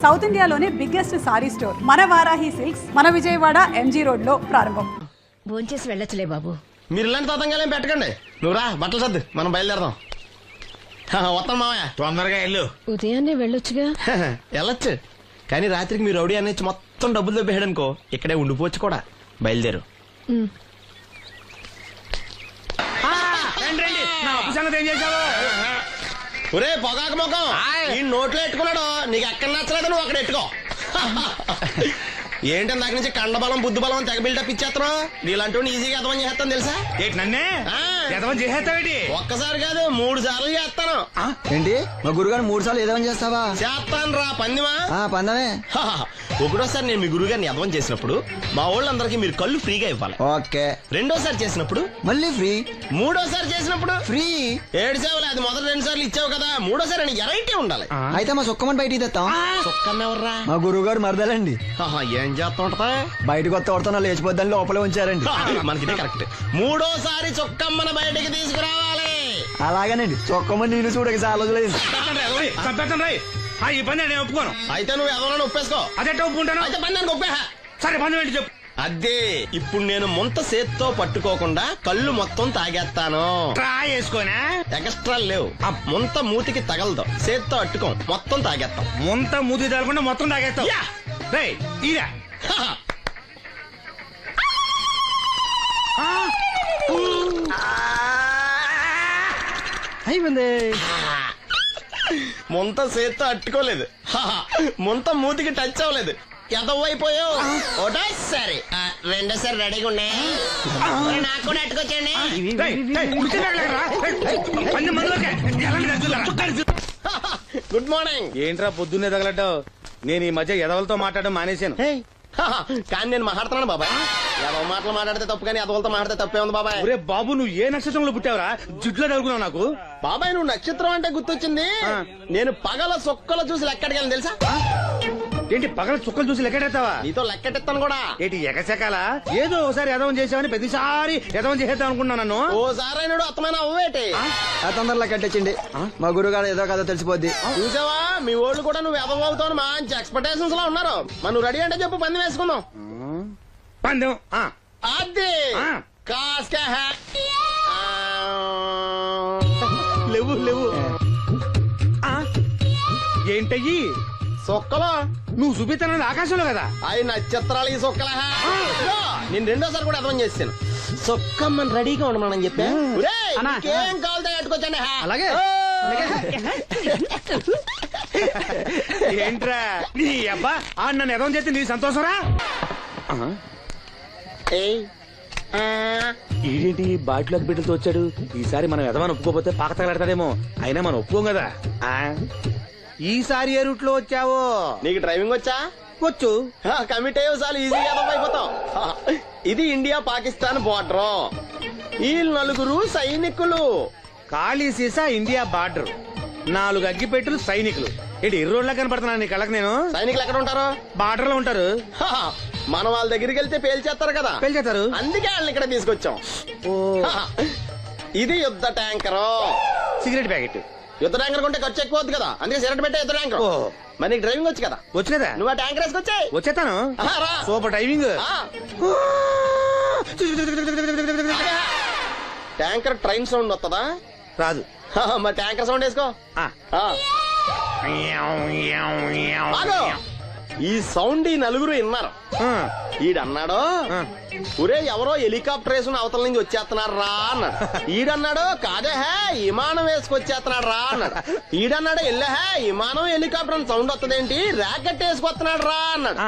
South ఇండియాలోనే biggest sorry store మన Varahi silks మన విజయవాడ ఎంజీ రోడ్ లో ప్రారంభం. భోంచేసి వెళ్ళొచ్చులే బాబు. మీరు ఇలాంటి తతంగాలేం పెట్టకండి. నువ్వు రా, బట్టలు సర్దు, మనం బయలుదేరదాం. వస్తాం మామయ్య, తొందరగా వెళ్ళు. ఉదయాన్నే వెళ్ళొచ్చుగా. వెళ్ళొచ్చు, కానీ రాత్రికి మీరు రౌడీ అనేది మొత్తం డబ్బులు దొబ్బేయడనుకో ఇక్కడే ఉండిపోవచ్చు కూడా. బయలుదేరు. రండి రండి, నా అప్పు సంగతి ఏం చేశావు? ఒరే పొగాకు ముఖం, ఈ నోట్లో ఎట్టుకున్నాడు. నీకు ఎక్కడ నచ్చలేదు నువ్వు అక్కడ ఎట్టుకో. ఏంటి దాని నుంచి కండబలం బుద్ధి బలం తెగ బిల్డప్ ఇచ్చేస్తున్నావు. నీలాంటి ఈజీగా ఎదవని చేస్తాను తెలుసా? ఏంటి నన్నే ఎదవని చేసేస్తావేటి? ఒక్కసారి కాదు 3 సార్లు చేస్తాను. ఏంటి మా గురుగారు 3 సార్లు ఏదైనా చేస్తావా? చేస్తాను రా పందిమా. పందమే. ఒకటోసారి నేను మీ గురువు గారిని ఎదవం చేసినప్పుడు మా వాళ్ళందరికీ మీరు కళ్ళు ఫ్రీగా ఇవ్వాలి. ఓకే. రెండోసారి చేసినప్పుడు మళ్ళీ ఫ్రీ. మూడోసారి చేసినప్పుడు ఫ్రీ. 7 సేవలు అది మొదటి 2 సార్లు ఇచ్చావు కదా, మూడోసారి అని ఎరైటీ ఉండాలి. అయితే మా సుక్కమని బయటికి తెస్తాం. సుక్కమ్మెవర్రా? మా గురువు గారు మరదలండి. ఏం చేస్తా ఉంటదా? బయటకు వస్తే కొడతా లేచిపోద్దని లోపలే ఉంచారండి. మనకి కరెక్ట్. మూడోసారి చొక్కమ్మని బయటికి తీసుకురావాలి. అలాగేనండి, చొక్కమని నేను చూడక చాలా రోజులైంది. ఈ పని నేను ఒప్పుకోను. అయితే నువ్వు ఎవరైనా ఒప్పేసుకో. అదే ఒప్పుకుంటాను. అయితే పని దానికి ఒప్పే. సరే పని ఏంటి చెప్పు. అదే ఇప్పుడు నేను ముంత చేత్తో పట్టుకోకుండా కళ్ళు మొత్తం తాగేస్తాను. ట్రా వేసుకోనా? ఎక్స్ట్రా లేవు. ముంత మూతికి తగలదు, చేత్తో అట్టుకోం, మొత్తం తాగేస్తాం. ముంత మూతి తగలకుండా మొత్తం తాగేస్తావు. రేయ్, ఇరా. అయిపోయింది. ముంత చేత్తో అట్టుకోలేదు, ముంత మూతికి టచ్ అవ్వలేదు, ఎదవైపోయావు. ఒకటోసారి రెండోసారి రెడీగా ఉన్నాయి. నాకు కూడా అట్టుకొచ్చండి. Good morning. ఏంట్రా పొద్దున్నే తగలడ్డావు? నేను ఈ మధ్య ఎదవలతో మాట్లాడడం మానేశాను. కానీ నేను మాట్లాడుతున్నాను బాబాయ్. ఎదవ మాటలు మాట్లాడితే తప్పు, కానీ ఎదవలతో మాట్లాడితే తప్పే ఉంది బాబాయ్. ఒరే బాబు, నువ్వు ఏ నక్షత్రంలో పుట్టావురా? జుట్లో తగులుకున్నావు నాకు. బాబాయ్ నువ్వు నక్షత్రం అంటే గుర్తొచ్చింది. నేను పగల సొక్కలు చూసి లెక్కడికెళ్ళను తెలుసా? ఏంటి పగల చుక్కలు చూసి లెక్కెడతావా? నీతో లెక్కెట్టాను కూడా. ఏంటి ఎగసెకాల? ఏదో ఒకసారి ఎదవం చేసావని ప్రతిసారి ఎదవం చేసేద్దాం అనుకున్నాను నన్ను. ఓసారి అయినాడు అత్తమైన అవ్వేటి. తొందరలో కట్టించండి, మా గురువు గారు ఏదో కదా తెలిసిపోద్ది. చూసావా, మీ ఓళ్ళు కూడా నువ్వు ఎదవవుతావు మంచి ఎక్స్పెక్టేషన్స్ లో ఉన్నారు. మరి నువ్వు రెడీ అంటే చెప్పు, పందెం వేసుకుందాం. పందెం అది కాస్క లేవు లేవు. ఏంటయ్యి సొక్కలో నువ్వు చూపిస్తానది ఆకాశంలో కదా? అవి నక్షత్రాలు ఈ సొక్కల. నేను రెండోసారి కూడా అర్థం చేస్తాను. సొక్కమ్మని రెడీగా ఉండమని చెప్పా. ఏం కావాలితే కట్టుకొచ్చండి. అలాగే. ఏంట్రా నీ అబ్బా నన్ను ఎదవం చేస్తే నీ సంతోషరా? ఏంటి బాటిలోకి బిడ్డలతో వచ్చాడు? ఈసారి మనం ఎదవని ఒప్పుకోపోతే పాక తగలడతాడేమో. అయినా మనం ఒప్పుకోం కదా. ఈసారి ఏ రూట్ లో వచ్చావో? నీకు డ్రైవింగ్ వచ్చా? వచ్చు. కమిట్ అయ్యే చాలు, ఈజీగా అయిపోతాం. ఇది ఇండియా పాకిస్తాన్ బోర్డర్. ఈ 4 సైనికులు. ఖాళీ సీసా ఇండియా బార్డర్, 4 అగ్గిపెట్టులు సైనికులు. ఏంటి ఎర్రోడ్లా కనపడుతున్నాను నీ కళ్ళకి నేను? సైనికులు ఎక్కడ ఉంటారు? బార్డర్ లో ఉంటారు. మన వాళ్ళ దగ్గరికి వెళ్తే పేల్చేస్తారు కదా, పేల్చేస్తారు. అందుకే వాళ్ళని ఇక్కడ తీసుకొచ్చాం. ఇది యుద్ధ ట్యాంకర్. Cigarette packet. యుద్ధ ట్యాంకర్ కొంటే ఖర్చు ఎక్కువ అవుతుంది కదా, అందుకే సిగరెట్ పెట్టే యుద్ధ ట్యాంకర్. మరి నీకు డ్రైవింగ్ వచ్చు కదా? వచ్చు కదా. నువ్వు ఆ ట్యాంకర్ వేసుకొచ్చాయి. వచ్చేస్తాను. Super driving. Tanker train sound వస్తుందా? రాదు. మరి ట్యాంకర్ సౌండ్ వేసుకో. ఈ సౌండ్ ఈ 4 విన్నారు. ఈడన్నాడు, ఒరే ఎవరో హెలికాప్టర్ వేసుకుని అవతల నుంచి వచ్చేస్తున్నారు రా అన్నాడు. ఈడన్నాడు, కాదే విమానం వేసుకొచ్చేస్తున్నాడు రా అన్నాడు. ఈడన్నాడు, ఎల్లహే విమానం హెలికాప్టర్ సౌండ్ వస్తుందేంటి, ర్యాకెట్ వేసుకొస్తున్నాడు రా అన్నాడు.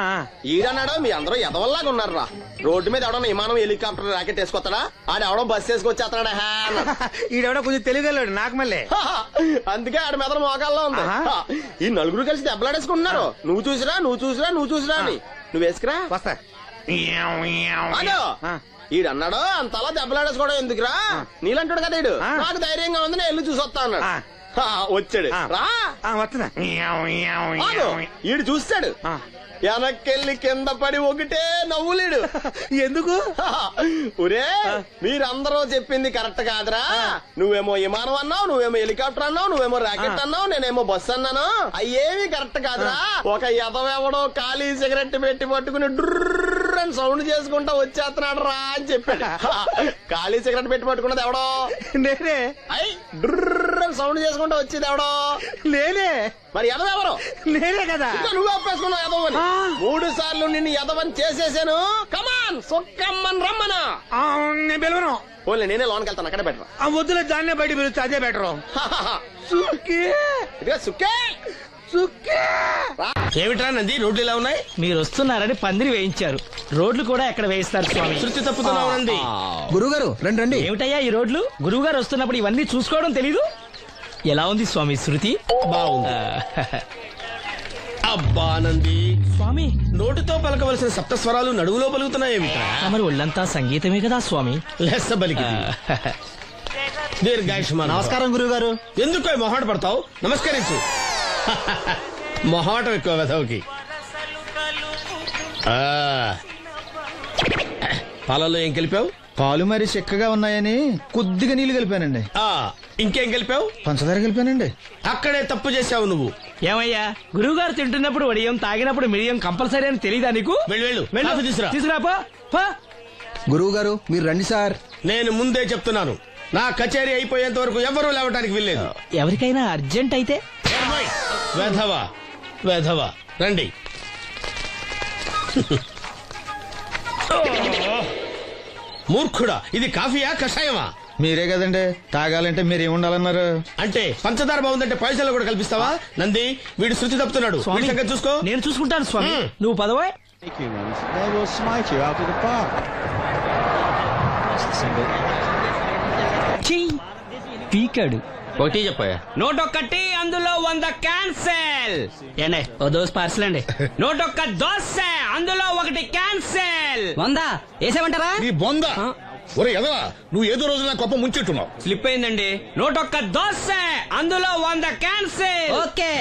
ఈడన్నాడు, మీ అందరూ ఎదవల్లాగా ఉన్నారు రా, రోడ్డు మీద ఎవడన్నా విమానం హెలికాప్టర్ ర్యాకెట్ వేసుకొస్తాడా? ఆడెవడో బస్సు వేసుకొచ్చేస్తున్నాడా అన్నాడు. ఈడెవడో కొంచెం తెలియగలడు నాకు మళ్ళీ. అందుకే ఆడ మీద మోకాల్లో ఉంది. ఈ 4 కలిసి దెబ్బలాడేసుకుంటున్నారు. నువ్వు చూసిరా నువ్వు చూసిరా నువ్వు చూసిరా అని. నువ్వు వేసుకురా. వస్తా. ఈడన్నాడు, అంతలా దెబ్బలాడేసుకోవడం ఎందుకురా, నీలంటాడు కదా ఈడు. నాకు ధైర్యంగా ఉంది, నేను వెళ్ళి చూసొస్తా అన్నాడు. వచ్చాడు ఆ. రా వస్తున్నా ఆగు. ఈడు చూస్తాడు ఆ. వెనక్కెళ్ళి కింద పడి ఒకటే నవ్వులేడు. ఎందుకు? ఒరే మీరందరూ చెప్పింది కరెక్ట్ కాదురా. నువ్వేమో విమానం అన్నావు, నువ్వేమో హెలికాప్టర్ అన్నావు, నువ్వేమో రాకెట్ అన్నావు, నేనేమో బస్సు అన్నాను. అయ్యేవి కరెక్ట్ కాదురా. ఒక ఎదవెవడో ఖాళీ సిగరెట్ పెట్టి పట్టుకుని డ్రర్ అని సౌండ్ చేసుకుంటా వచ్చేస్తున్నాడు రా అని చెప్పాడు. ఖాళీ సిగరెట్ పెట్టి పట్టుకున్నది ఎవడో నేనే. అయ్ డ్రర్ అని సౌండ్ చేసుకుంటా వచ్చేది ఎవడో నేనే. మరి ఎదవెవరు? నేనే కదా. ఇంకా నువ్వు ఒప్పేసుకున్నావు ఎదవని. 3 సార్లు నిన్ను ఎదవని చేసేసాను. కమాన్ సొక్కమ్మన్ రమ్మనా. నేను పిలవను. ఓన్లీ నేనే లోన్కి వెళ్తాను, అక్కడే బెటర్. ఆ వద్దులే, దాన్నే బయట పిలుస్తా, అదే బెటరు. సుక్కే ఇదిగా సుక్కే సుక్కే. ఏమిట్రా నంది, రోడ్లు ఇలా ఉన్నాయి? మీరు వస్తున్నారని పందిరి వేయించారు. రోడ్లు కూడా ఎక్కడ వేయిస్తారు స్వామి? శృతి తప్పుతున్నావు నంది. గురుగారు రండి రండి. ఏమిటయ్యా ఈ రోడ్లు? గురువు గారు వస్తున్నప్పుడు ఇవన్నీ చూసుకోవడం తెలీదు? ఎలా ఉంది స్వామి శృతి? బాగుంది. అబ్బా నంది, స్వామి నోటితో పలకవలసిన సప్త స్వరాలు నడువులో పలుకుతున్నాయేమిట్రా? మరి ఒళ్ళంతా సంగీతమే కదా స్వామి. లెస్స బలికి దీర్ఘాయుష్మాన్. నమస్కారం గురుగారు. ఎందుకు మొహాట పడతావు? నమస్కరించు. మొహాటం ఎక్కువ వెధవుకి. పాలల్లో ఏం కలిపావు? పాలు మరి చిక్కగా ఉన్నాయని కొద్దిగా నీళ్లు కలిపానండి. ఇంకేం కలిపావు? పంచదార కలిపానండి. అక్కడే తప్పు చేశావు నువ్వు. ఏమయ్యా, గురువు గారు తింటున్నప్పుడు వడియం, తాగినప్పుడు మిడియం కంపల్సరీ అని తెలీదా నీకు? వెళ్ళు వెళ్ళు, కాఫీ తీసురా. తీసుకురాపో. పో. గురువు గారు మీరు రండి సార్. నేను ముందే చెప్తున్నాను, నా కచేరీ అయిపోయేంత వరకు ఎవరూ లేవటానికి వెళ్ళలేదు. ఎవరికైనా అర్జెంట్ అయితే వెధవా వెధవా రండి. మూర్ఖుడా, ఇది కాఫీయా కషాయమా? మీరే కదండి తాగాలంటే మీరు ఏముండాలన్నారు? అంటే పంచదార బాగుందంటే పైసలు కూడా కల్పిస్తావా? నంది, వీడు శృతి తప్పుతున్నాడు. వీడి సంగతి చూసుకో. నేను చూసుకుంటాను స్వామి. నువ్వు పదవా. పీకాడు. ఒకటి చెప్పాయా? నోటొక్కటి అందులో 100 క్యాన్సెల్. ఏండి ఓ దోశ పార్సల్ అండి. నోటొక్క దోశ అందులో 1 క్యాన్సెల్. 100 వేసేమంటారా? నీ బొంద. ఒరే ఎదవా, నువ్వు ఏదో రోజు నా గొప్ప ముంచెట్టున్నావు. స్లిప్ అయిందండి. నోటొక్క దోశ అందులో 100 క్యాన్సెల్. ఓకే.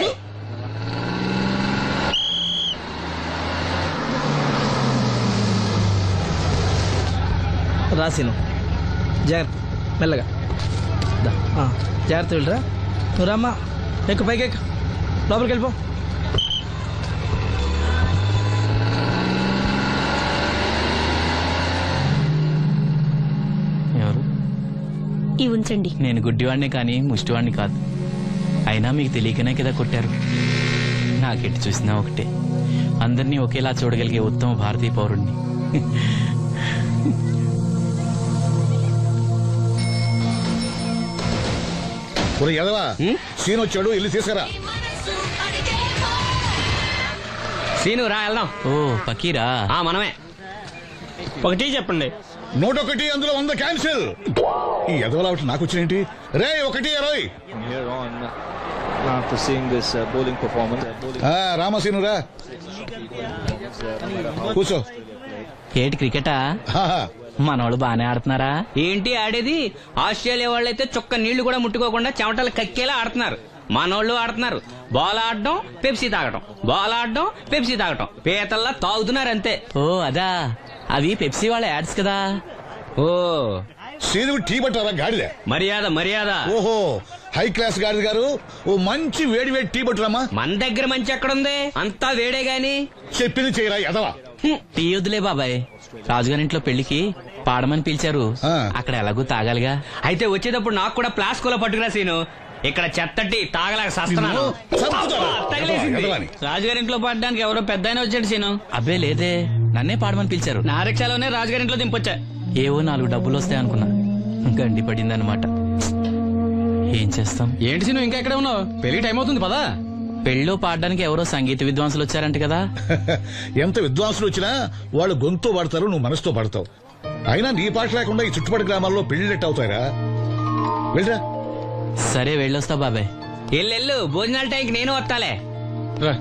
రాసిను జాగ్రత్త, మెల్లగా జాగ్రత్త వెళ్ళరా. నువ్వు రామ్మా, ఎక్కు పైకి ఎక్కు, లోపలికి వెళ్ళిపో. ఎవరు? ఇవి ఉంచండి. నేను గుడ్డివాడిని కానీ ముష్టివాడిని కాదు. అయినా మీకు తెలియకనే కదా కొట్టారు. నాకెట్టి చూసినా ఒకటే, అందరినీ ఒకేలా చూడగలిగే ఉత్తమ భారతీయ పౌరుణ్ణి. ఒరే ఎదవా, సీన్ వచ్చాడు, ఇల్లు తీసుకురా. సీను రా వెళ్దాం. ఓ పకీరా? మనమే. ఒకటి చెప్పండి. 101 అందులో 100 క్యాన్సిల్. ఈ ఎదవలా ఒకటి నాకు వచ్చినేంటి? రే 1-20. After seeing this bowling performance, రామసీను రా, కూర్చో. ఏటి క్రికెటా? ఆహా. మనోళ్ళు బానే ఆడుతున్నారా? ఏంటి ఆడేది? ఆస్ట్రేలియా వాళ్ళైతే చొక్క నీళ్లు కూడా ముట్టుకోకుండా చెమటలు కక్కేలా ఆడుతున్నారు. మనోళ్ళు ఆడుతున్నారు బాల్ ఆడడం, పెప్సీ తాగడం, బాల్ ఆడడం, పెప్సీ తాగడం, పీతల్లా తాగుతున్నారు అంతే. ఓ అదా, అవి పెప్సీ వాళ్ళ యాడ్స్ కదా. ఓ సీను టీ పట్టారా గాడిద? మర్యాద మర్యాద. ఓహో, హై క్లాస్ గాడిద గారు, ఓ మంచి వేడి వేడి టీ పట్టురామా. మన దగ్గర మంచి ఎక్కడుంది? అంతా వేడే గాని. చెప్పింది చేయరా ఎదవా. టీ వద్దులే బాబాయ్, రాజుగారింట్లో పెళ్లికి పాడమని పిలిచారు. అక్కడ ఎలాగూ తాగాలిగా. అయితే వచ్చేటప్పుడు నాకు కూడా ప్లాస్కోలో పట్టుకురా సీను. ఇక్కడ చెత్తటి తాగలేక సస్తున్నాను. రాజుగారింట్లో పాడడానికి ఎవరో పెద్ద వచ్చాడు సీను. అబ్బే లేదే, నన్నే పాడమని పిలిచారు. నా రిక్షాలోనే రాజుగారింట్లో దింపొచ్చా. ఏవో 4 డబ్బులు వస్తాయి అనుకున్నా, గండి పడిందనమాట. ఏం చేస్తాం? ఏంటి సీను ఇంకా ఎక్కడ ఉన్నావు? పెళ్లి టైం అవుతుంది పదా. పెళ్ళిలో పాడడానికి ఎవరో సంగీత విద్వాంసులు వచ్చారంట కదా. ఎంత విద్వాంసులు వచ్చినా వాళ్ళు గొంతు పడతారు, నువ్వు మనసుతో పడతావు. అయినా నీ పాట లేకుండా ఈ చుట్టుపక్కల గ్రామాల్లో పెళ్లిట్ అవుతారా? వెళ్ళరా. సరే వెళ్ళొస్తా బాబాయ్. ఎల్లెళ్ళు, భోజనాల టైంకి నేను వస్తాలే.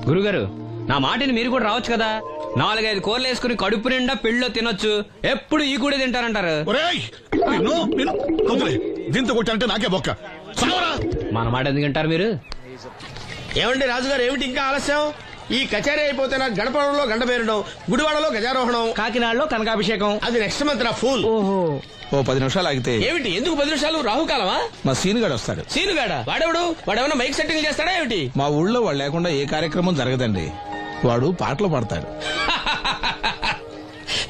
గురుగారు, నా మాటని మీరు కూడా రావచ్చు కదా. 4-5 కూరలు వేసుకుని కడుపు నిండా పెళ్ళిలో తినొచ్చు. ఎప్పుడు ఈ కూడా తింటారంటారు. దీంతో కొట్టాలంటే నాకే బొక్క. చావరా. మన మాట ఎందుకంటారు మీరు? ఏమండి రాజుగారు, ఏమిటి ఇంకా ఆలస్యం? ఈ కచేరీ అయిపోతే నాకు గణపవరంలో గండ పేరడం, గుడివాడలో గజారోహణం, కాకినాడలో కనకాభిషేకం. అది నెక్స్ట్ మంత్ రా ఫూల్. ఓ 10 నిమిషాలు ఆగితే ఏమిటి, ఎందుకు 10 నిమిషాలు? రాహుకాలమా? మా సీనుగాడు వస్తాడు. సీనుగాడా? వాడేమన్నా మైక్ సెట్టింగ్ చేస్తాడా ఏమిటి? మా ఊళ్ళో వాడు లేకుండా ఏ కార్యక్రమం జరగదండి. వాడు పాటలు పాడతాడు.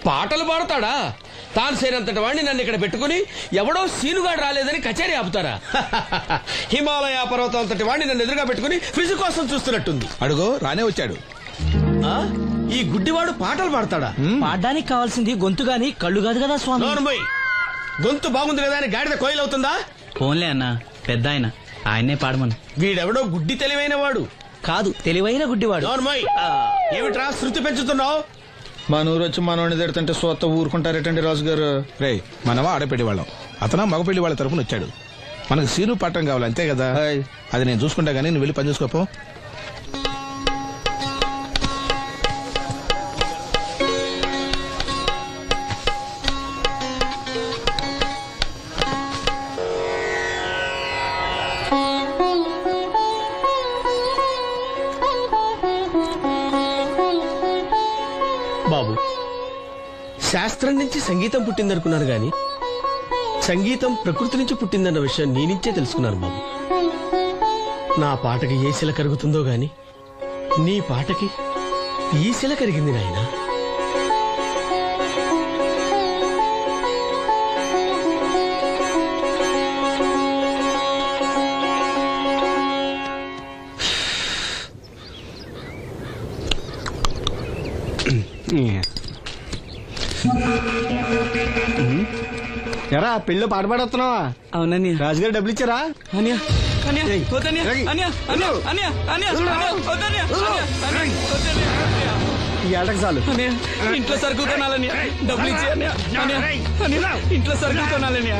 పాటలు పాడతాడా? తాను సేనంతటి వాడిని నన్ను ఇక్కడ పెట్టుకుని ఎవడో సీనుగాడు రాలేదని కచేరీ ఆపుతారా? హిమాలయ పర్వతం అంతటి వాడిని నన్ను ఎదురుగా పెట్టుకుని ఫ్రిజ్ కోసం చూస్తున్నట్టుంది. అడుగో రానే వచ్చాడు. ఆ? ఈ గుడ్డివాడు పాటలు పాడతాడా? పాడడానికి కావాల్సింది గొంతు గాని కళ్ళు కాదు కదా స్వామి. నోర్మోయ్, గొంతు బాగుంది కదా అని గాడిద కోయిల్ అవుతుందా? ఫోన్లే అన్న, పెద్ద ఆయన్నే పాడమను. వీడెవడో గుడ్డి తెలివైన వాడు కాదు, తెలివైన గుడ్డివాడు. నోర్మోయ్, ఏమిట్రా శృతి పెంచుతున్నావు? మన ఊరు వచ్చి మనోడిని తిడుతుంటే సొత్త ఊరుకుంటారేటండి రాజుగారు? రే మనవా ఆడపెళ్లి వాళ్ళం, అతను మగపెళ్లి వాళ్ళ తరపున వచ్చాడు. మనకు సీను పాఠం కావాలి అంతే కదా. హాయ్. అది నేను చూసుకుంటా గానీ నువ్వు వెళ్ళి పని చూసుకోపో. బాబు, శాస్త్రం నుంచి సంగీతం పుట్టిందనుకున్నాను గాని సంగీతం ప్రకృతి నుంచి పుట్టిందన్న విషయం నీ నుంచే తెలుసుకున్నాను బాబు. నా పాటకి ఏ శిల కరుగుతుందో గాని నీ పాటకి ఈ శిల కరిగింది నాయనా. ఎరా పెళ్ళి పాట పాడుతున్నావా? అవునని రాజుగారు డబ్బులు ఇచ్చారా? ఈ ఏటకు చాలు. ఇంట్లో సరుకులు కొనాలని డబ్బులు ఇచ్చి ఇంట్లో సరుకులు కొనాలని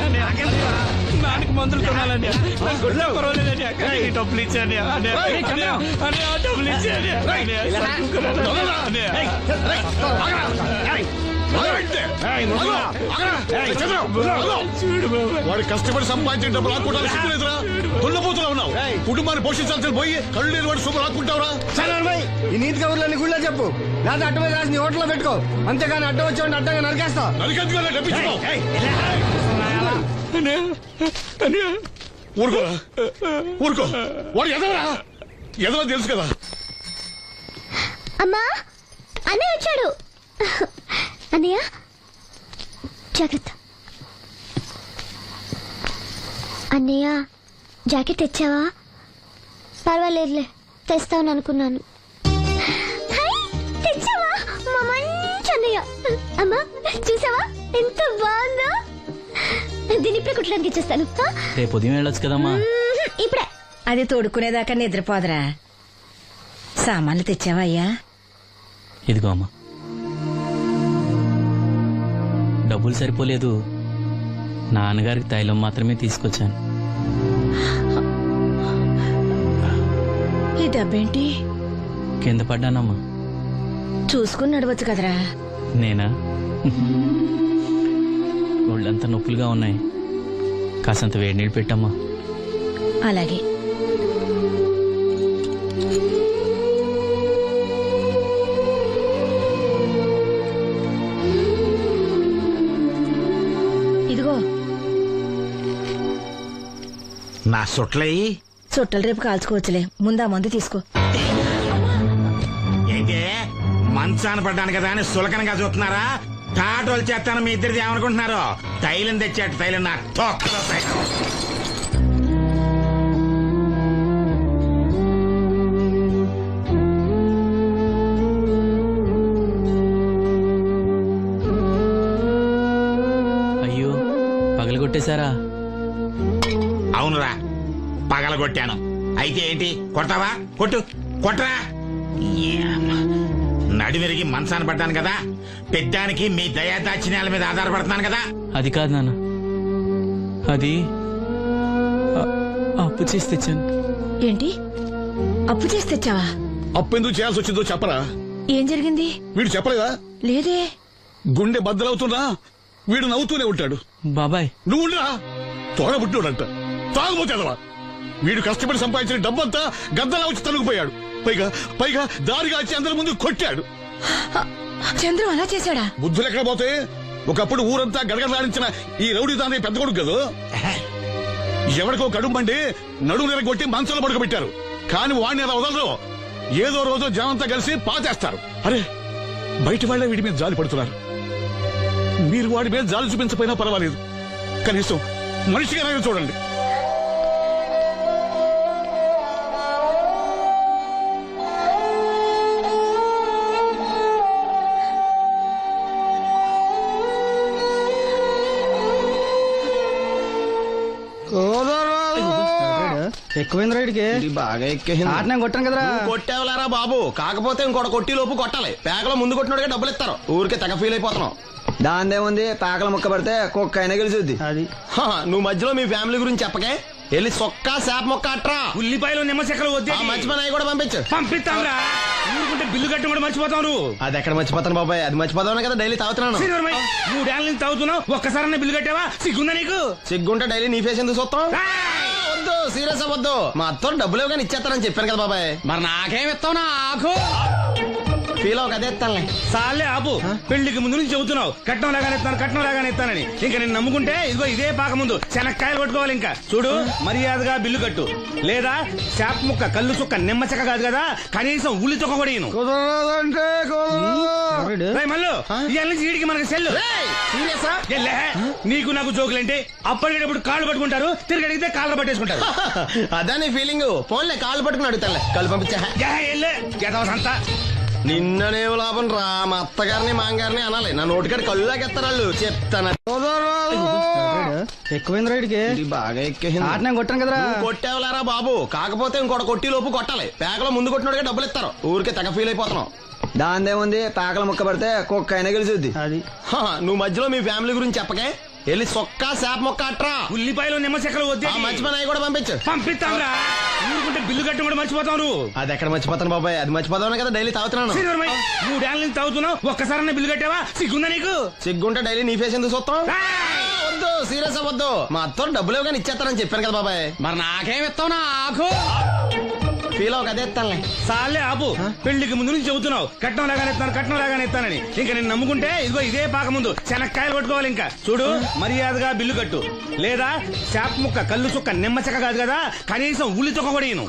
నాన్నకి మందులు కొనాలని డబ్బులు ఇచ్చాను డబ్బులు ఇచ్చాను. వాడు కష్టపడి సంపాదించిన డబ్బులు ఆకుంటావు సిగ్గులేదురా? దున్నపోతున్నా ఉన్నావు. కుటుంబాన్ని పోషించాల్సిన పోయి కళ్ళు లేని వాడు శుభ్రం ఆకుంటావురా? ఈ నీతి కబుర్లన్నీ గుళ్ళో చెప్పు, లేదా అడ్డ మీద రాసి నీ హోటల్లో పెట్టుకో. అంతేగాని అడ్డం వచ్చి అడ్డంగా నరికేస్తా. నరికెందుకు డబ్బిచ్చుకో. ఊరుకోరా, ఊరుకో. వాడు ఎదవరా? ఎదవ తెలుసు కదా. అమ్మా, అన్నయ్య వచ్చాడు. అన్నయ్య జాగ్రత్త. అన్నయ్య జాకెట్ తెచ్చావా? పర్వాలేదులే, తెస్తావని అనుకున్నాను. తెచ్చావా? మా మంచి అన్నయ్య. అమ్మా చూసావా ఎంత బాగుందో? దీన్ని ఇప్పుడే కుట్టడానికి ఇచ్చేస్తాను. రేపు ఉదయం వెళ్ళొచ్చు కదమ్మా. ఇప్పుడే. అది తోడుకునేదాకా నిద్రపోదరా. సామాన్లు తెచ్చావా అయ్యా? ఇదిగో అమ్మా. డబ్బులు సరిపోలేదు, నాన్నగారికి తైలం మాత్రమే తీసుకొచ్చాను. ఈ డబ్బేంటి? కింద పడ్డానమ్మా. చూసుకుని నడవచ్చు కదరా. నేనా? ఒళ్ళంతా నొప్పులుగా ఉన్నాయి, కాసంత వేడి నీళ్ళు పెట్టమ్మా. అలాగే. ఇదిగో నా సొట్లయి చుట్టలు రేపు కాల్చుకోవచ్చులే, ముందా మందు తీసుకో. ఏంటే మంచాన పడ్డాను కదా అని సులకనగా చూస్తున్నారా? టాటోలు చేస్తాను మీ ఇద్దరిది ఏమనుకుంటున్నారు? తైలం తెచ్చాడు, తైలం నా తొక్కలో తైలం. అయ్యో, పగలగొట్టేశారా? అవునురా, పగలగొట్టాను. అయితే ఏంటి, కొడతావా? కొట్టు, కొట్టరా. నడివిరిగి మంచాన పడ్డాను కదా, పెద్దానికి మీ దయాదాచిన్యాల మీద ఆధారపడుతున్నాను కదా. అది కాదు నాన్న, అది అప్పు చేసి తెచ్చాను. ఏంటి, అప్పు చేసి తెచ్చావా? అప్పు ఎందుకు చేయాల్సి వచ్చిందో చెప్పరా? ఏం జరిగింది? వీడు చెప్పలేదా? లేదే. గుండె బద్దలవుతున్నా వీడు నవ్వుతూనే ఉంటాడు. బాబాయ్, నువ్వు ఉండరా? తోడబుట్టినోడంట, తాగుపోతేదవా? వీడు కష్టపడి సంపాదించిన డబ్బంతా గద్దలా వచ్చి తనుకుపోయాడు. పైగా పైగా దారిగా వచ్చి అందరి ముందు కొట్టాడు. చంద్రం అలా చేశాడా? బుద్ధులు ఎక్కడ పోతే ఒకప్పుడు ఊరంతా గడగడలాడించిన ఈ రౌడీ దాని పెద్ద కొడుకు కదా. ఎవరికో కడుంబండి నడుము నిరగొట్టి మంచంలో పడుకోబెట్టారు. కానీ వాడిని అలా వదలరు. ఏదో రోజు జనంతా కలిసి పాతేస్తారు. అరే బయట వాళ్ళే వీడి మీద జాలి పడుతున్నారు. మీరు వాడి మీద జాలి చూపించపోయినా పర్వాలేదు, కనీసం మనిషిగా చూడండి. ఎక్కువైంది రైడ్కి బాగా ఎక్కేసింది. ఆట నేను కొట్టాను కదరా. కొట్టేవలేరా బాబు, కాకపోతే ఇంకోటి కొట్టి లోపు కొట్టాలి. పేకలో ముందు కొట్టినోడిగా డబ్బులు ఇస్తారు. ఊరికే తెగ ఫీల్ అయిపోతున్నావు. దాందేముంది, పేకల ముక్క పడితే కుక్క అయినా గెలిచుద్ది. అది నువ్వు మధ్యలో మీ ఫ్యామిలీ గురించి చెప్పకే. వెళ్ళి సొక్కా శాప మొక్క అట్రా. ఉల్లిపాయలు నిమ్మచెక్కలు వద్దే. మర్చిపోయిన అవి కూడా పంపించు. పంపిస్తాంరా. ఊరుకుంటే బిల్లు కట్టి కూడా మర్చిపోతాం నువ్వు. అది ఎక్కడ మర్చిపోతాను బాబాయ్, అది మర్చిపోతావు కదా డైలీ తాగుతున్నాను. 3 ఏళ్ళ నుంచి తాగుతున్నావు, ఒక్కసారి బిల్లు కట్టావా? సిగ్గుందా నీకు? సిగ్గుంటే డైలీ నీ ఫేస్ ఎందుకు చూస్తాం? వద్దు, సీరియస్ అవ్వద్దు. మా అత్తో డబ్బులు ఇవ్వగానే ఇచ్చేస్తానని చెప్పాను కదా బాబాయ్. మరి నాకేం ఇస్తావు నాకు? ఫీల్ అవ్వక అదే ఇస్తానులే. సాలే ఆపు. పెళ్లికి ముందు నుంచి చెబుతున్నావు కట్నం లాగానే ఇస్తానని. ఇంకా నేను నమ్ముకుంటే ఇదిగో ఇదే పాక ముందు శనక్కాయలు కొట్టుకోవాలి. ఇంకా చూడు, మర్యాదగా బిల్లు కట్టు, లేదా చేప ముక్క కళ్ళు చుక్క నిమ్మ చెక్క కాదు కదా, కనీసం ఉల్లి తొక్క కూడా ఇయ్యను. రేయ్ మల్లు, ఇవాళ నుంచి వీడికి మనకి సెల్లు. సీరియసా? ఎల్లే, నీకు నాకు జోకులేంటి? అప్పటికేటప్పుడు కాళ్ళు పట్టుకుంటారు, తిరిగి అడిగితే కాళ్ళు పట్టేసుకుంటారు. అదా నీ ఫీలింగ్. ఫోన్లే కాళ్ళు పట్టుకుని అడుగుతానులే. కళ్ళు పంపించా. అంతా నిన్ననే లాభం రా. మా అత్తగారిని మాంగారిని అనాలి. నా నోటికాడ కళ్ళు లాగేస్తారు వాళ్ళు. చెప్తాను. ఎక్కువైంది రైడ్కి బాగా ఎక్కేసింది. ఆట నేను కొట్టాను కదరా. కొట్టేవలేరా బాబు, కాకపోతే ఇంకోటి కొట్టి లోపు కొట్టాలి. పేకలో ముందు కొట్టినోడిగా డబ్బులు ఇస్తారు. ఊరికే తెగ ఫీల్ అయిపోతున్నావు. దాందేముంది, పేకల ముక్క పడితే కుక్క అయినా గెలిచుద్ది. అది నువ్వు మధ్యలో మీ ఫ్యామిలీ గురించి చెప్పకే. వెళ్ళి సొక్కా శాప మొక్క అట్రా. ఉల్లిపాయలు నిమ్మచెక్కలు వద్దే. మర్చిపోయిన అవి కూడా పంపించు. పంపిస్తాంరా. ఊరుకుంటే బిల్లు కట్టి కూడా మర్చిపోతావు నువ్వు. అది ఎక్కడ మర్చిపోతాను బాబాయ్, అది మర్చిపోతావు కదా డైలీ తాగుతున్నాను. 3 ఏళ్ళ నుంచి తాగుతున్నావు, ఒక్కసారి బిల్లు కట్టావా? సిగ్గుందా నీకు? సిగ్గుంటే డైలీ నీ ఫేస్ ఎందుకు చూస్తాం? వద్దు, సీరియస్ అవ్వద్దు. మా అత్తో డబ్బులు ఇవ్వగానే ఇచ్చేస్తారని చెప్పాను కదా బాబాయ్. మరి నాకేం ఇస్తావు నాకు? ఫీల్ అవ్వక అదే ఇస్తానులే. సాలే ఆపు. పెళ్లికి ముందు నుంచి చెబుతున్నావు కట్నం లాగానే ఇస్తానని. ఇంకా నేను నమ్ముకుంటే ఇదిగో ఇదే పాక ముందు శనక్కాయలు కొట్టుకోవాలి. ఇంకా చూడు, మర్యాదగా బిల్లు కట్టు, లేదా చేప ముక్క కళ్ళు చుక్క నిమ్మ చెక్క కాదు కదా, కనీసం ఉల్లి తొక్క కూడా ఇయ్యను.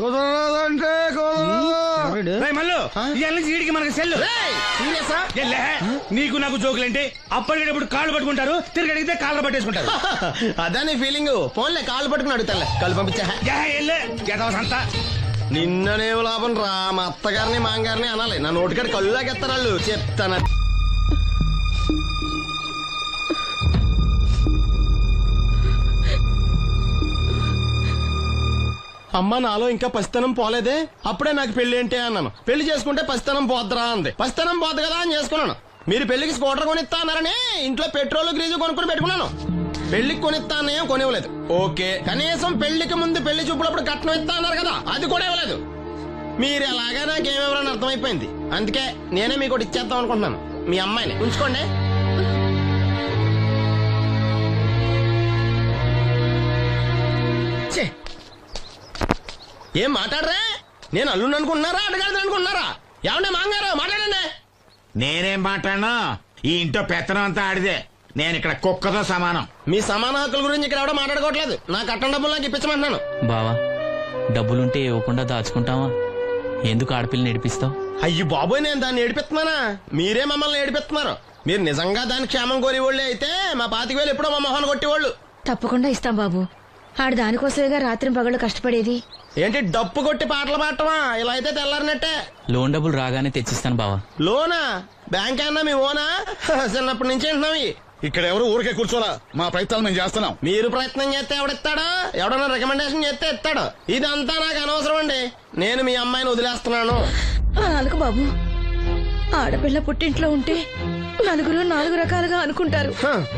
రేయ్ మల్లు, ఇవాళ నుంచి వీడికి మనకి సెల్లు. సీరియసా? ఎల్లే, నీకు నాకు జోకులేంటి? అప్పటికేటప్పుడు కాళ్ళు పట్టుకుంటారు, తిరిగి అడిగితే కాళ్ళు పట్టేసుకుంటారు. అదా నీ ఫీలింగ్. ఫోన్లే కాళ్ళు పట్టుకుని అడుగుతానులే. కళ్ళు పంపించా. అంతా నిన్ననే లాభం రా. మా అత్తగారిని మాంగారిని అనాలి. నా నోటికాడ కళ్ళు లాగేస్తారు వాళ్ళు. చెప్తాను. అమ్మ నాలో ఇంకా పసితనం పోలేదే. అప్పుడే నాకు పెళ్లి ఏంటి అన్నాను. పెళ్లి చేసుకుంటే పసితనం పోద్దురా అంది. పసితనం పోద్దు కదా అని చేసుకున్నాను. మీరు పెళ్లికి స్కూటర్ కొనిస్తా అన్నారని ఇంట్లో పెట్రోల్ గ్రీజు కొనుక్కుని పెట్టుకున్నాను. పెళ్లికి కొనిస్తానేం కొనివ్వలేదు. ఓకే, కనీసం పెళ్లికి ముందు పెళ్లి చూపులప్పుడు కట్నం ఇస్తా అన్నారు కదా, అది కూడా ఇవ్వలేదు. మీరు ఎలాగా నాకేమెవరని అర్థమైపోయింది. అందుకే నేనే మీకు ఒకటి ఇచ్చేద్దాం అనుకుంటున్నాను. మీ అమ్మాయిని ఉంచుకోండి. ఏం మాట్లాడరా? నేను అల్లుండి అనుకుంటున్నారా, అడగాలి అనుకుంటున్నారా? ఏమన్నా మాంగారు మాట్లాడండి. నేనేం మాట్లాడను? ఈ ఇంట్లో పెత్తనం అంతా ఆడిదే. నేను ఇక్కడ కుక్కతో సమానం. మీ సమాన హక్కుల గురించి ఇక్కడ ఎవడో మాట్లాడుకోవట్లేదు. నా కట్టం డబ్బులు నాకు ఇప్పించమంటున్నాను. బావా, డబ్బులుంటే ఇవ్వకుండా దాచుకుంటావా? ఎందుకు ఆడపిల్లని ఏడిపిస్తావు? అయ్యి బాబోయ్, నేను దాన్ని ఏడిపిస్తున్నానా? మీరే మమ్మల్ని ఏడిపిస్తున్నారు. మీరు నిజంగా దాని క్షేమం కోరేవాళ్ళే అయితే మా 25,000 ఎప్పుడో మా మొహాన్ని కొట్టేవాళ్ళు. తప్పకుండా ఇస్తాం బాబు. ఆడు దానికోసమేగా రాత్రి పగళ్ళు కష్టపడేది. ఏంటి డప్పు కొట్టి పాటలు పాడటమా? ఇలా అయితే తెల్లారినట్టే. లోన్ డబ్బులు రాగానే తెచ్చిస్తాను బావా. లోనా? బ్యాంక్ అన్నా మీ ఓనా? చిన్నప్పటి నుంచి వింటున్నాం. ఇక్కడ ఎవరు ఊరికే కూర్చోలా. మా ప్రయత్నాలు మేము చేస్తున్నాం. మీరు ప్రయత్నం చేస్తే ఎవడిస్తాడా? ఎవడన్నా రికమెండేషన్ చేస్తే ఇస్తాడు. ఇదంతా నాకు అనవసరం అండి. నేను మీ అమ్మాయిని వదిలేస్తున్నాను. అనుకు బాబు, ఆడపిల్ల పుట్టింట్లో ఉంటే నలుగురు 4 రకాలుగా అనుకుంటారు.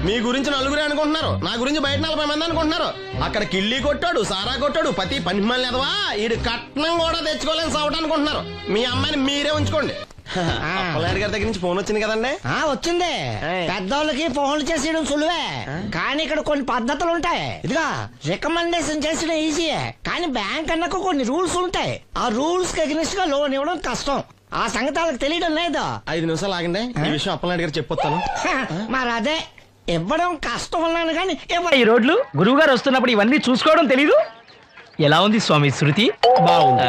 మీ గురించి నలుగురే అనుకుంటున్నారు, నా గురించి బయట 40 మంది అనుకుంటున్నారు. అక్కడ కిళ్ళి కొట్టాడు, సారా కొట్టాడు, పతి పని మళ్ళీ ఎదవా ఈడు కట్నం కూడా తెచ్చుకోలేని సవట అనుకుంటున్నారు. మీ అమ్మాయిని మీరే ఉంచుకోండి. అప్పలనాయుడు గారి దగ్గర నుంచి ఫోన్ వచ్చింది కదండి. వచ్చింది. ఏయ్. పెద్దోళ్ళకి ఫోన్లు చేసేయడం సులువే, కానీ ఇక్కడ కొన్ని పద్ధతులు ఉంటాయి. ఇదిగా రికమెండేషన్ చేసిన ఈజీయే, కానీ బ్యాంక్ అన్నకు కొన్ని రూల్స్ ఉంటాయి. ఆ రూల్స్ కి అగ్నిస్ట్ గా లోన్ ఇవ్వడం కష్టం. ఆ సంగతి వాళ్ళకి తెలియడం లేదు. 5 నిమిషాలు ఆగండి, ఈ విషయం అప్పలనాయుడు గారు చెప్పొస్తాను. మరి అదే ఇవ్వడం కష్టం అన్నాను కానీ ఈ రోడ్లు గురువు గారు వస్తున్నప్పుడు ఇవన్నీ చూసుకోవడం తెలీదు. ఎలా ఉంది స్వామి శృతి? బాగుంది.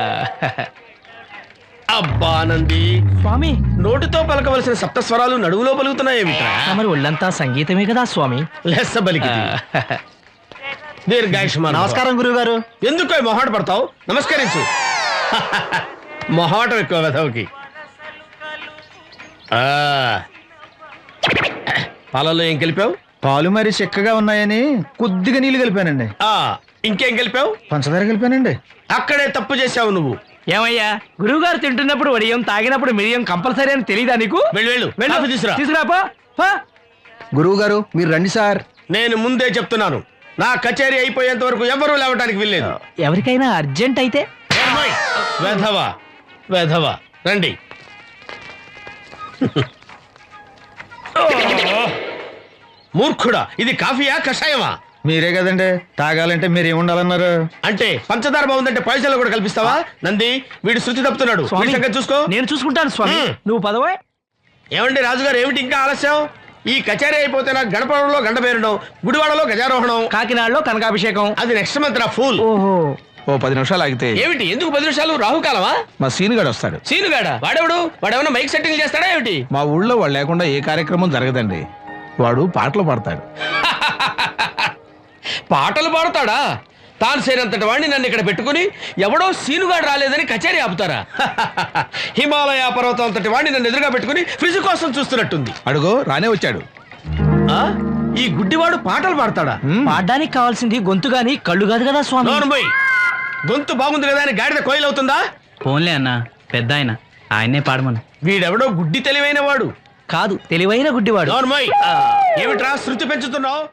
అబ్బానంది స్వామి నోటితో పలకవలసిన సప్తస్వరాలు నడువులో పలుకుతున్నాయేమిట్రా? మరి ఒళ్ళంతా సంగీతమే కదా స్వామి. లెస్స బలికి దీర్ఘాయుష్మాన్. నమస్కారం గురువు గారు. ఎందుకు మొహాట పడతావు? నమస్కరించు. మొహాటం ఎక్కువ వెధవుకి. పాలలో ఏం కలిపావు? పాలు మరి చిక్కగా ఉన్నాయని కొద్దిగా నీళ్లు కలిపానండి. ఇంకేం కలిపావు? పంచదార కలిపానండి. అక్కడే తప్పు చేశావు నువ్వు. ఏమయ్యా గురువు గారు తింటున్నప్పుడు వడియం, తాగినప్పుడు మిరియం కంపల్సరీ అని తెలీదా నీకు? వెళ్ళు కాఫీ తీసురా. తీసుకురాపో. గురువు గారు మీరు రండి సార్. నేను ముందే చెప్తున్నాను, నా కచేరీ అయిపోయేంత వరకు ఎవరూ లేవటానికి వీల్లేదు. ఎవరికైనా అర్జెంట్ అయితే వెధవా వెధవా రండి. మూర్ఖుడా, ఇది కాఫీయా కషాయమా? మీరే కదండి తాగాలంటే మీరు ఏముండాలన్నారు? అంటే పంచదార బాగుందంటే పైసలు కూడా కల్పిస్తావా? నంది, వీడు శృతి తప్పుతున్నాడు. స్వామి, వీడి సంగతి చూసుకో. నేను చూసుకుంటాను స్వామి. నువ్వు పదవే. ఏమండి రాజుగారు, ఏమిటి ఇంకా ఆలస్యం? ఈ కచేరీ అయిపోతే నాకు గణపవరంలో గండ పేరడం, గుడివాడలో గజారోహణం, కాకినాడలో కనకాభిషేకం. అది నెక్స్ట్ మంత్ రా ఫూల్. ఓహో, ఓ 10 నిమిషాలు ఆగితే ఏమిటి? ఎందుకు 10 నిమిషాలు? రాహుకాలమా? మా సీనుగాడు వస్తాడు. సీనుగాడా? వాడేమన్నా మైక్ సెట్టింగ్ చేస్తాడా ఏమిటి? మా ఊళ్ళో వాడు లేకుండా ఏ కార్యక్రమం జరగదండి. వాడు పాటలు పాడతాడు. పాటలు పాడతాడా? తాను సేనంతటి వాడిని నన్ను ఇక్కడ పెట్టుకుని ఎవడో సీనుగాడు రాలేదని కచేరీ ఆపుతారా? హిమాలయ పర్వతం అంతటి వాడిని నన్ను ఎదురుగా పెట్టుకుని ఫ్రిజ్ కోసం చూస్తున్నట్టుంది. అడుగో రానే వచ్చాడు. ఈ గుడ్డివాడు పాటలు పాడతాడా? పాడడానికి కావాల్సింది గొంతు గాని కళ్ళు కాదు కదా స్వామి. నోర్మోయ్, గొంతు బాగుంది కదా అని గాడిద కోయిలవుతుందా? ఫోన్లే అన్న, పెద్ద ఆయన్నే పాడమను. వీడెవడో గుడ్డి తెలివైన వాడు కాదు, తెలివైన గుడ్డివాడు. నోర్మోయ్, ఏమిట్రా శృతి పెంచుతున్నావు?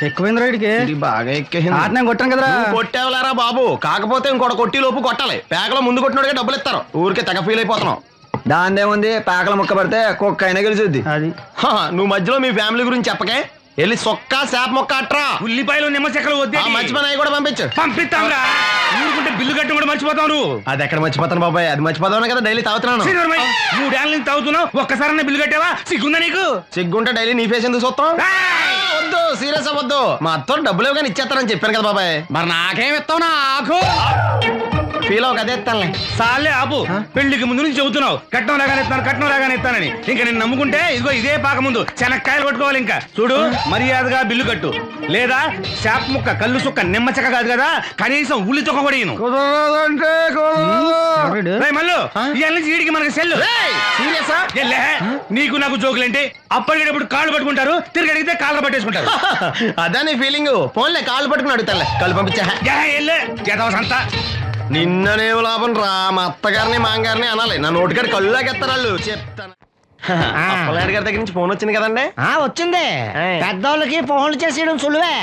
ఎక్కువైంది రైడ్కి బాగా ఎక్కేసింది. ఆటనే కొట్టాను కదరా. కొట్టేవలారా బాబు, కాకపోతే ఇంకోటి కొట్టి లోపు కొట్టాలి. పేకలో ముందు కొట్టినోడిగా డబ్బులు ఇస్తారు. ఊరికే తెగ ఫీల్ అయిపోతున్నావు. దాందేముంది, పేకల ముక్క పడితే కుక్క అయినా గెలిచుద్ది. అది నువ్వు మధ్యలో మీ ఫ్యామిలీ గురించి చెప్పకే. వెళ్ళి సొక్క శాప మొక్క అట్రా. ఉల్లిపాయలు నిమ్మచెక్కలు వద్దే. మంచి పని అవి కూడా పంపించు. పంపిస్తాంరా. ఊరుకుంటే బిల్లు కట్టి కూడా మర్చిపోతావు నువ్వు. అది ఎక్కడ మర్చిపోతాను బాబాయ్, అది మర్చిపోతావు కదా డైలీ తాగుతున్నాను. 3 ఏళ్ళ నుంచి తాగుతున్నావు, ఒక్కసారన్నా బిల్లు కట్టావా? సిగ్గుందా నీకు? సిగ్గుంటే డైలీ నీ ఫేస్ ఎందుకు చూస్తాం? వద్దు, సీరియస్ అవ్వద్దు. మా అత్తో డబ్బులు ఇవ్వగానే ఇచ్చేస్తారని చెప్పాను కదా బాబాయ్. మరి నాకేం ఇస్తావు? నాకు ఫీల్ అవ్వక అదే ఇస్తానులే. సాలే ఆపు. పెళ్లికి ముందు నుంచి చెబుతున్నావు కట్నం లాగానే ఇస్తానని. ఇంకా నేను నమ్ముకుంటే ఇదిగో ఇదే పాక ముందు శనక్కాయలు కొట్టుకోవాలి. ఇంకా చూడు, మర్యాదగా బిల్లు కట్టు, లేదా చేప ముక్క కళ్ళు సుక్క నిమ్మ చెక్క కాదు కదా, కనీసం ఉల్లి తొక్క కూడా ఇయ్యను. మళ్ళీ ఇవాళ నుంచి వీడికి మనకి సెల్లు. సీరియసా? నీకు నాకు జోకులేంటి? అప్పటికేటప్పుడు కాళ్ళు పట్టుకుంటారు, తిరిగి అడిగితే కాళ్ళు పట్టేసుకుంటారు. అదే నీ ఫీలింగ్. ఫోన్లే కాళ్ళు పట్టుకుని అడుగుతాలే. కళ్ళు పంపించా. సంత నిన్ననేం లాభం రా. మా అత్తగారిని మాంగారిని అనాలి. నా నోటికాడ కళ్ళు లాగేస్తారు వాళ్ళు. చెప్తాను. అప్పలనాయుడు గారి దగ్గర నుంచి ఫోన్ వచ్చింది కదండి. వచ్చింది. పెద్దోళ్ళకి ఫోన్లు చేసేయడం సులువే,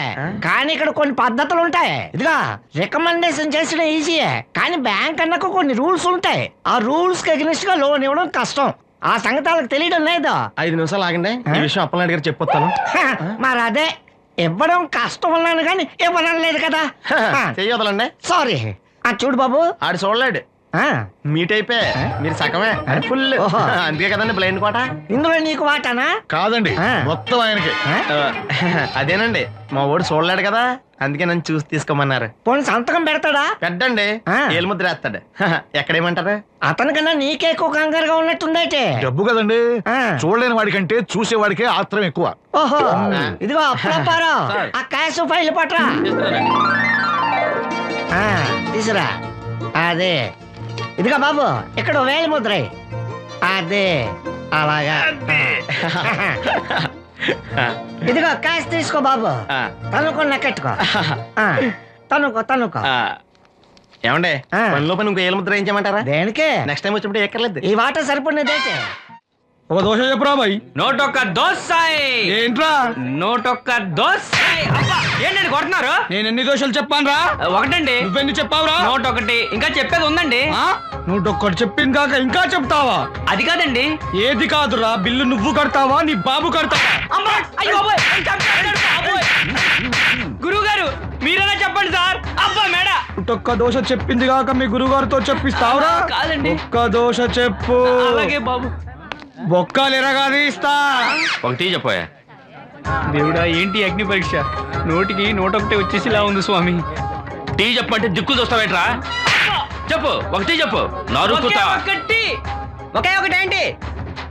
కానీ ఇక్కడ కొన్ని పద్ధతులు ఉంటాయి. ఇదిగా రికమెండేషన్ చేసిన ఈజీయే, కానీ బ్యాంక్ అన్నకు కొన్ని రూల్స్ ఉంటాయి. ఆ రూల్స్ కి అగ్నిస్ట్ గా లోన్ ఇవ్వడం కష్టం. ఆ సంగతి వాళ్ళకి తెలియడం లేదు. 5 నిమిషాలు ఆగండి, ఈ విషయం అప్పలనాయుడు గారు చెప్పొస్తాను. మరి అదే ఇవ్వడం కష్టం అన్నాను కానీ ఇవ్వనలేదు కదా. చెయ్యొదలండి. సారీ. చూడు బాబు, ఆడు చూడలేడు. మీట్ అయిపోయి మీరు సగమే, ఫుల్. అందుకే కదండి బ్లైండ్ కోట. ఇందులో నీకు వాటానా? కాదండి, మొత్తం ఆయనకి. అదేనండి, మా వాడు చూడలేడు కదా, అందుకే నన్ను చూసి తీసుకోమన్నారు. పోనీ సంతకం పెడతాడా? పెద్దండి, ఏలు ముద్ర వేస్తాడు. ఎక్కడేమంటారు? అతనికన్నా నీకే ఎక్కువ కంగారుగా ఉన్నట్టుందైతే. డబ్బు కదండి, చూడలేని వాడికంటే చూసేవాడికే ఆత్రం ఎక్కువ. ఓహో, ఇదిగో అప్పుడప్పారో ఆ క్యాష్ ఫైల్ పట్రా. తీసురా. అదే, ఇదిగో బాబు, ఇక్కడ వేలి ముద్ర. అదే, అలాగా. ఇదిగో క్యాష్ తీసుకో బాబు. తనుకో నక్కెట్టుకో. తనుకో. ఏమండే, పనిలో పని ఇంకో ఏలు ముద్ర ఏం చేయమంటారా? దేనికే? నెక్స్ట్ టైం వచ్చినప్పుడు ఎక్కర్లేదు. ఈ వాట సరిపడినదైతే. ఒక దోశ చెప్పురా బాయ్. నోటొక్క దోసాయ్. ఏంట్రా నోటొక్క దోసాయ్. అబ్బా ఏంటండి కొడుతున్నారు? నేను ఎన్ని దోశలు చెప్పాను రా? ఒకటండి. నువ్వెన్ని చెప్పావురా? నోటొకటి. ఇంకా చెప్పేది ఉందండి. నువ్వు ఒక్కటి చెప్పింది కాక ఇంకా చెప్తావా? అది కాదండి. ఏది కాదురా, బిల్లు నువ్వు కడతావా నీ బాబు కడతావా? అమ్మా! అయ్యో బాబోయ్! బాబోయ్! గురువు గారు మీరైనా చెప్పండి సార్. అబ్బా మేడ. ఒక్క దోశ చెప్పింది కాక మీ గురుగారితో చెప్పిస్తావురా? కాదండి. ఒక్క దోశ చెప్పు. అలాగే బాబు. బొక్కలు ఎరగాది ఇస్తా. ఒకటి చెప్పోయా. దేవుడా ఏంటి అగ్ని పరీక్ష? నోటికి నోటొకటి వచ్చేసిలా ఉంది స్వామి. టీ చెప్పంటే దిక్కు చూస్తావేట్రా? చెప్పు ఒకటి చెప్పు. నరుకుతా. ఒకే ఒకటి ఏంటి?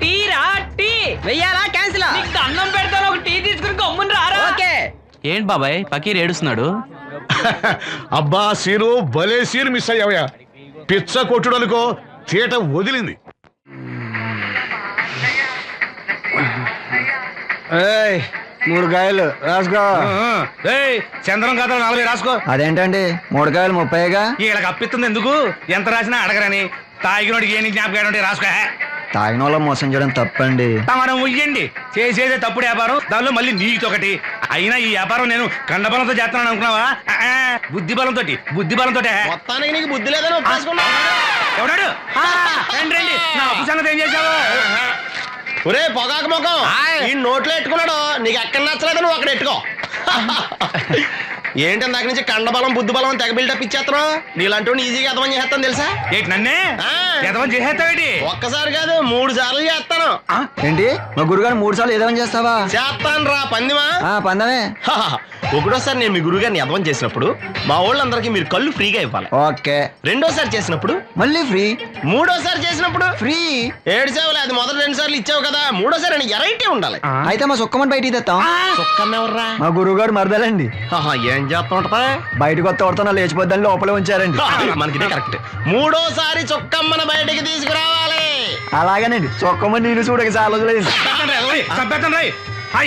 టీ రా. టీ వెయ్యాలా క్యాన్సిల్? అన్నం పెడతాను, ఒక టీ తీసుకుని గమ్మున రారా. ఓకే. ఏంటి బాబాయ్ పకీర్ ఏడుస్తున్నాడు? అబ్బా సీను భలే సీన్ మిస్ అయ్యావయ్యా. పిచ్చ కొట్టుడు అనుకో, తీట వదిలింది. ఏయ్ 3 కాయలు రాసుకో. చంద్రం కథ 40 రాసుకో. అదేంటండి 3 కాయలు 30గా? వీళ్ళకి అప్పిస్తుంది ఎందుకు? ఎంత రాసినా అడగరని. తాగినోడికి ఏ జ్ఞాపకం ఉంటే రాసుకో. తాగిన వాళ్ళ మోసం చేయడం తప్పండి. మనం ఉయ్యండి చేసేదే తప్పుడు వ్యాపారం, దానిలో మళ్ళీ నీకు ఒకటి. అయినా ఈ వ్యాపారం నేను కండబలంతో చేస్తున్నాను అనుకున్నావా? బుద్ధి బలంతో. మొత్తానికి నీకు బుద్ధి లేదని ఒప్పేసుకున్నా. ఎవడాడు? రండి రండి, నా అప్పు సంగతి ఏం చేశావు? ఒరే పొగాకు ముఖం, ఈ నోట్లో ఎట్టుకున్నాడు. నీకు ఎక్కడ నచ్చలేదు నువ్వు అక్కడ ఎట్టుకో. ఏంటి దాని నుంచి కండబలం బుద్ధి బలం తెగ బిల్డప్ ఇచ్చేస్తున్నావు? నీలాంటి ఈజీగా ఎదవని చేస్తాను తెలుసా? ఏంటి నన్నే ఎదవని చేసేస్తావేటి? ఒక్కసారి కాదు 3 సార్లు చేస్తాను. ఏంటి మా గురుగారు 3 సార్లు ఏదేమని చేస్తావా? చేస్తాను రా పందిమా. పందమే. ఒకటోసారి నేను మీ గురుగారిని ఎదవని చేసినప్పుడు మా వాళ్ళందరికీ మీరు కళ్ళు ఫ్రీగా ఇవ్వాలి. ఓకే. రెండోసారి చేసినప్పుడు మళ్ళీ ఫ్రీ. మూడోసారి చేసినప్పుడు ఫ్రీ. ఏడ్చావులే, అది మొదటి 2 సార్లు ఇచ్చావు కదా, మూడోసారి అని ఎరైటీ ఉండాలి. అయితే మా సుక్కమని బయటికి తెస్తాం. సుక్కమ్మ ఎవర్రా? మా గురుగారు మరదలండి. ఏం చేస్తా ఉంటదా? బయటకు వస్తే కొడతా లేచిపోద్దని లోపలే ఉంచారండి. మనకి కరెక్ట్. మూడోసారి చొక్కమ్మని బయటికి తీసుకురావాలి. అలాగేనండి, చొక్కమని నేను చూడక చాలా రోజులైంది.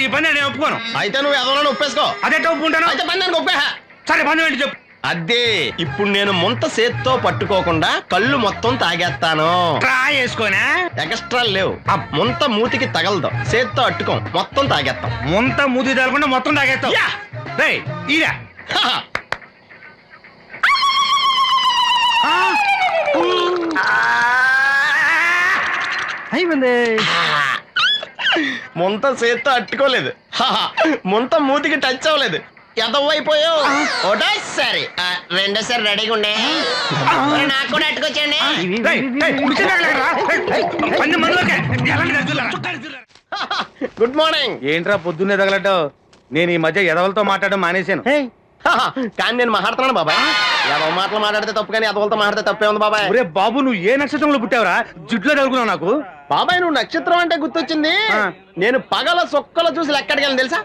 ఈ పని నేను ఒప్పుకోను. అయితే నువ్వు ఎదవలను ఒప్పేసుకో. అదే ఒప్పుకుంటాను. అయితే పని దానికి ఒప్పే. సరే పని ఏంటి చెప్పు. అదే ఇప్పుడు నేను ముంత చేత్తో పట్టుకోకుండా కళ్ళు మొత్తం తాగేస్తాను. ట్రా చేసుకోనా? ఎక్స్ట్రా లేవు. ముంత మూతికి తగలదు, చేత్తో అట్టుకోం, మొత్తం తాగేస్తాం. ముంత మూతి తగలకుండా మొత్తం తాగేస్తాం. ఇరా అయిపోయింది. ముంత చేత్తో అట్టుకోలేదు, ముంత మూతికి టచ్ అవ్వలేదు, ఎదవైపోయావు. ఒకటోసారి రెండోసారి రెడీగా ఉండే. నాకు కూడా అట్టుకొచ్చండి. Good morning. ఏంట్రా పొద్దున్నే తగలడ్డావు? నేను ఈ మధ్య ఎదవలతో మాట్లాడడం మానేశాను. కానీ నేను మాట్లాడుతున్నాను బాబాయ్. ఎదవ మాటలు మాట్లాడితే తప్పు, కానీ ఎదవలతో మాట్లాడితే తప్పే ఉంది బాబాయ్. ఒరే బాబు, నువ్వు ఏ నక్షత్రంలో పుట్టావురా? జుట్లో తగులుకున్నావు నాకు. బాబాయ్ నువ్వు నక్షత్రం అంటే గుర్తొచ్చింది. నేను పగల సొక్కలు చూసి లెక్కడికెళ్ళను తెలుసా?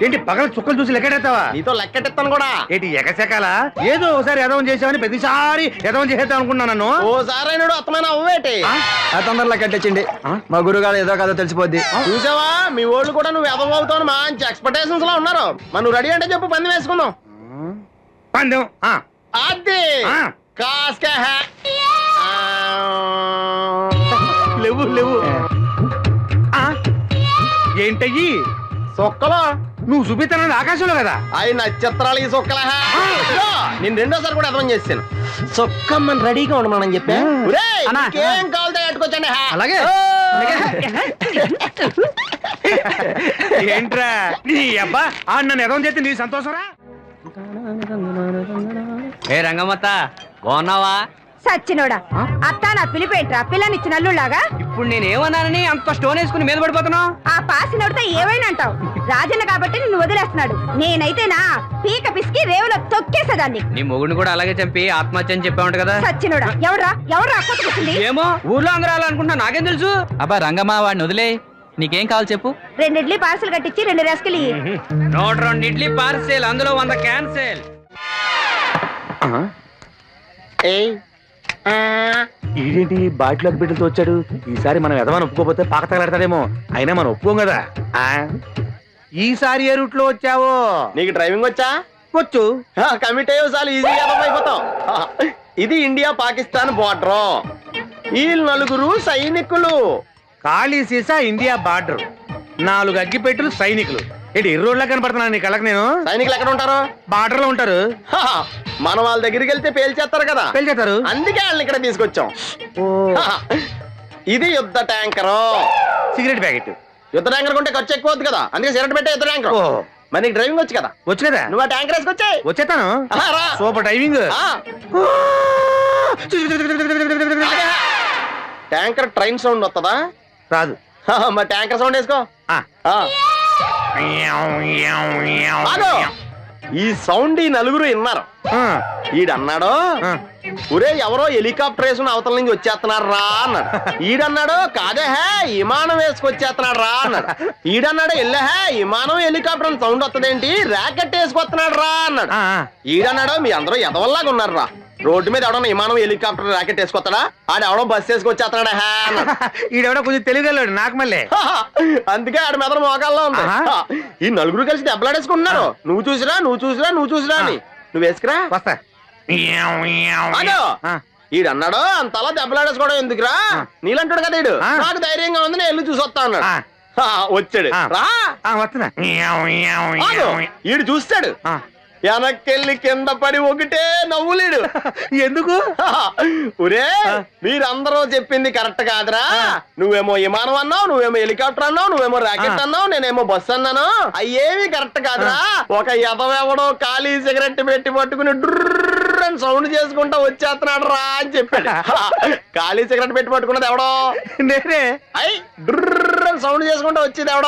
ఏంటి పగల చుక్కలు చూసి లెక్కెడతావా? నీతో లెక్కెట్టాను కూడా. ఏంటి ఎగసెకాల? ఏదో ఒకసారి ఎదవం చేసావని ప్రతిసారి ఎదవం చేసేద్దాం అనుకున్నా నన్ను. ఓసారి అయినాడు అత్తమైన అవ్వేటి. తొందరలో కట్టించండి, మా గురుగారు ఏదో కదో తెలిసిపోద్ది. చూసావా, మీ వాళ్ళు కూడా నువ్వు ఎదవ అవుతావు మంచి ఎక్స్పెక్టేషన్స్ లో ఉన్నారు. మరి నువ్వు రెడీ అంటే చెప్పు, పందెం వేసుకుందాం. పందెం అది కాస్క లేవు లేవు. ఏంటయ్యి సొక్కలో నువ్వు చూపిస్తానని ఆకాశంలో కదా? అవి నక్షత్రాలు ఈ సొక్కల. నేను రెండోసారి కూడా అర్థం చేస్తాను. సొక్కమ్మని రెడీగా ఉండమని చెప్పా. ఏం కావాలితే కట్టుకొచ్చండి. అలాగే. ఏంట్రా నీ అబ్బా నన్ను ఎదవం చేస్తే నీ సంతోషరా? ఏ రంగమ్మత్త బాగున్నావా? సచ్చినోడా, అత్త నా పిలిపేంట్రా పిల్లనిచ్చిన అల్లుళ్ళాగా? ఇప్పుడు నేనేమన్నానని అంత స్టోన్ వేసుకుని మీద పడిపోతున్నావు? ఆ పాసినోడితో ఏమైనా అంటావు. రాజన్న కాబట్టి నిన్ను వదిలేస్తున్నాడు. నేనైతేనా పీక పిసికి రేవులో తొక్కేసేదాన్ని. నీ మొగుడిని కూడా అలాగే చంపి ఆత్మహత్య అని చెప్పావు కదా? సచ్చినోడా, ఎవరా కొట్టుకొచ్చింది? ఏమో ఊర్లో అందరూ అలా అనుకుంటా, నాకేం తెలుసు? అబ్బా రంగమ్మ వాడిని వదిలే. నీకేం కావాలి చెప్పు. 2 ఇడ్లీ పార్సల్ కట్టించి 2 రస్కులు. 102 ఇడ్లీ పార్సెల్, అందులో 100 క్యాన్సెల్. ఈడేంటి బాటిలోకి బిడ్డలతో వచ్చాడు? ఈసారి మనం ఎదవని ఒప్పుకోపోతే పాక తగలడతాడేమో. అయినా మనం ఒప్పుకోం కదా. ఈసారి ఏ రూట్ లో వచ్చావో? నీకు డ్రైవింగ్ వచ్చా? వచ్చు. కమిట్ అయ్యే చాలా ఈజీగా అయిపోతావు. ఇది ఇండియా పాకిస్తాన్ బోర్డర్. ఈ 4 సైనికులు ఖాళీ సీసా ఇండియా బార్డర్, 4 అగ్గిపెట్టెలు సైనికులు. ఏంటి ఎర్రోడ్లా కనపడుతున్నాను నీ కళ్ళకి నేను? సైనికులు ఎక్కడ ఉంటారు? బార్డర్ లో ఉంటారు. హా, మనం వాళ్ళ దగ్గరికి వెళ్తే పేల్చేస్తారు కదా, పెళ్తారు. అందుకే వాళ్ళని ఇక్కడ తీసుకొచ్చాం. హా, ఇది యుద్ధ ట్యాంకరు. Cigarette packet. యుద్ధ ట్యాంకర్ కొంటే ఖర్చు ఎక్కువ అవుతుంది కదా, అందుకే సిగరెట్ పెట్టే యుద్ధ ట్యాంకర్. మరి నీకు డ్రైవింగ్ వచ్చు కదా? వచ్చు కదా. నువ్వు ఆ ట్యాంకర్ వేసుకొచ్చాయి. వచ్చేస్తాను. రా. Super driving. Tanker train sound వస్తుందా? రాదు. మరి ట్యాంకర్ సౌండ్ వేసుకో. ఆగు. ఈ సౌండ్ ఈ నలుగురు విన్నారు. ఈడన్నాడు, ఒరే ఎవరో హెలికాప్టర్ వేసుకుని అవతల నుంచి వచ్చేస్తున్నారు రా అన్నాడు. ఈడన్నాడు, కాదే హే విమానం వేసుకొచ్చేస్తున్నాడు రా అన్నాడు. ఈడన్నాడు, ఎల్లహే విమానం హెలికాప్టర్ అని సౌండ్ వస్తుందేంటి, ర్యాకెట్ వేసుకొస్తున్నాడు రా అన్నాడు. ఈడన్నాడు, మీ అందరూ ఎదవల్లాగా ఉన్నారు రా, రోడ్డు మీద ఎవడన్నా విమానం హెలికాప్టర్ ర్యాకెట్ వేసుకొస్తాడా, ఆడ ఎవడో బస్సు వేసుకొచ్చేస్తున్నాడా హే అన్నాడు. ఈడెవడో కొంచెం తెలియగలడు నాకు మళ్ళీ. అందుకే ఆడ మెదడు మోకాల్లో ఉంది. ఈ నలుగురు కలిసి దెబ్బలాడేసుకుంటున్నారు. నువ్వు చూసిరా అని. నువ్వు వేసుకురా. వస్తా. ఈడన్నాడు, అంతలా దెబ్బలాడేసుకోవడం ఎందుకురా, నీలంటాడు కదా ఈడు, నాకు ధైర్యంగా ఉంది నేను వెళ్ళి చూసి వస్తా అన్నాడు. వచ్చాడు రా. వస్తున్నా. ఈడు చూస్తాడు, వెనక్కెళ్ళి కింద పడి ఒకటే నవ్వులేడు. ఎందుకు? ఒరే మీరందరూ చెప్పింది కరెక్ట్ కాదురా, నువ్వేమో విమానం అన్నావు, నువ్వేమో హెలికాప్టర్ అన్నావు, నువ్వేమో రాకెట్ అన్నావు, నేనేమో బస్సు అన్నాను, అయ్యేవి కరెక్ట్ కాదురా. ఒక ఎదవెవడో ఖాళీ సిగరెట్ పెట్టి పట్టుకుని డ్రర్ అని సౌండ్ చేసుకుంటా వచ్చేస్తున్నాడు రా అని చెప్పాడు. ఖాళీ సిగరెట్ పెట్టి పట్టుకున్నది ఎవడో? నేనే. అయ్యి డ్రర్ అని సౌండ్ చేసుకుంటా వచ్చేది ఎవడో?